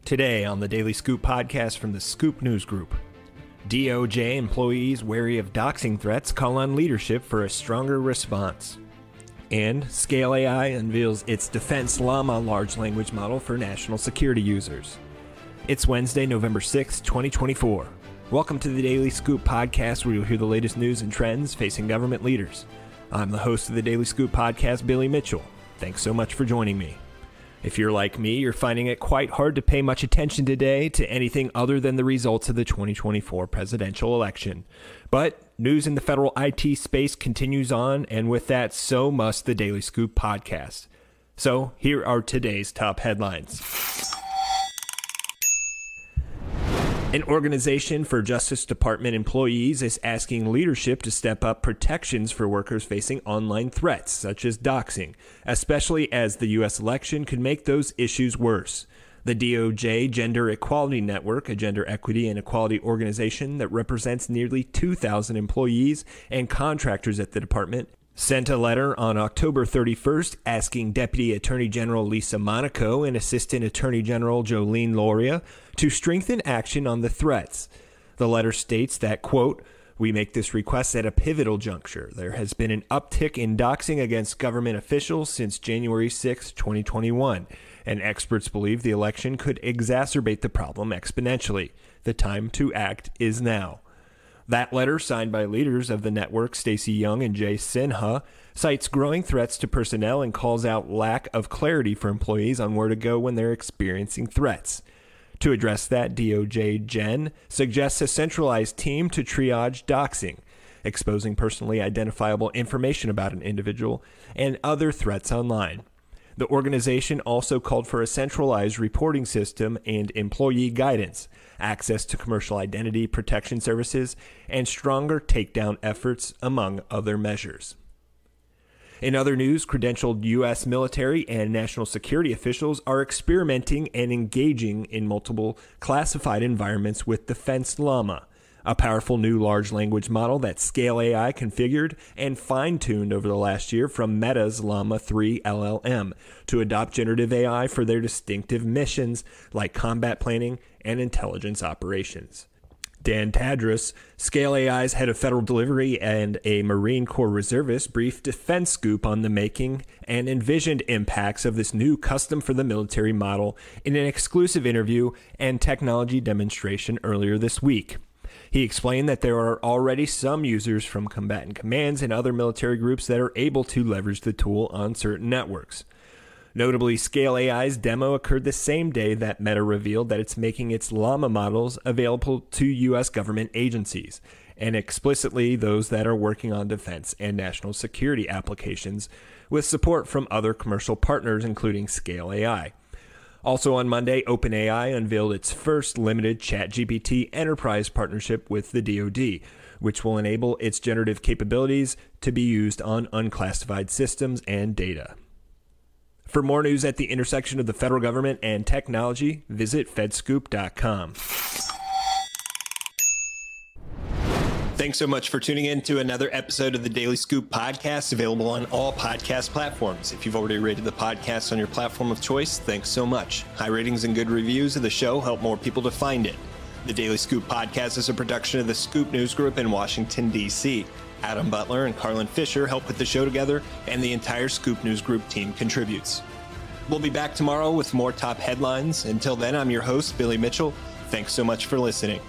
Today on the Daily Scoop podcast from the Scoop News Group, DOJ employees wary of doxing threats call on leadership for a stronger response. And Scale AI unveils its Defense Llama large language model for national security users. It's Wednesday, November 6, 2024. Welcome to the Daily Scoop podcast, where you'll hear the latest news and trends facing government leaders. I'm the host of the Daily Scoop podcast, Billy Mitchell. Thanks so much for joining me. If you're like me, you're finding it quite hard to pay much attention today to anything other than the results of the 2024 presidential election. But news in the federal IT space continues on, and with that, so must the Daily Scoop podcast. So here are today's top headlines. An organization for Justice Department employees is asking leadership to step up protections for workers facing online threats, such as doxing, especially as the U.S. election could make those issues worse. The DOJ Gender Equality Network, a gender equity and equality organization that represents nearly 2,000 employees and contractors at the department, sent a letter on October 31st asking Deputy Attorney General Lisa Monaco and Assistant Attorney General Jolene Lauria to strengthen action on the threats. The letter states that, quote, "We make this request at a pivotal juncture. There has been an uptick in doxing against government officials since January 6, 2021, and experts believe the election could exacerbate the problem exponentially. The time to act is now." That letter, signed by leaders of the network, Stacey Young and Jay Sinha, cites growing threats to personnel and calls out lack of clarity for employees on where to go when they're experiencing threats. To address that, DOJ Gen suggests a centralized team to triage doxing, exposing personally identifiable information about an individual, and other threats online. The organization also called for a centralized reporting system and employee guidance, access to commercial identity protection services, and stronger takedown efforts, among other measures. In other news, credentialed U.S. military and national security officials are experimenting and engaging in multiple classified environments with Defense Llama, a powerful new large language model that Scale AI configured and fine-tuned over the last year from Meta's Llama 3 LLM to adopt generative AI for their distinctive missions like combat planning and intelligence operations. Dan Tadross, Scale AI's head of federal delivery and a Marine Corps reservist, briefed DefenseScoop on the making and envisioned impacts of this new custom-for-the-military model in an exclusive interview and technology demonstration earlier this week. He explained that there are already some users from combatant commands and other military groups that are able to leverage the tool on certain networks. Notably, Scale AI's demo occurred the same day that Meta revealed that it's making its Llama models available to U.S. government agencies, and explicitly those that are working on defense and national security applications, with support from other commercial partners, including Scale AI. Also on Monday, OpenAI unveiled its first limited ChatGPT enterprise partnership with the DoD, which will enable its generative capabilities to be used on unclassified systems and data. For more news at the intersection of the federal government and technology, visit fedscoop.com. Thanks so much for tuning in to another episode of the Daily Scoop podcast, available on all podcast platforms. If you've already rated the podcast on your platform of choice, thanks so much. High ratings and good reviews of the show help more people to find it. The Daily Scoop podcast is a production of the Scoop News Group in Washington, D.C. Adam Butler and Carlin Fisher help put the show together, and the entire Scoop News Group team contributes. We'll be back tomorrow with more top headlines. Until then, I'm your host, Billy Mitchell. Thanks so much for listening.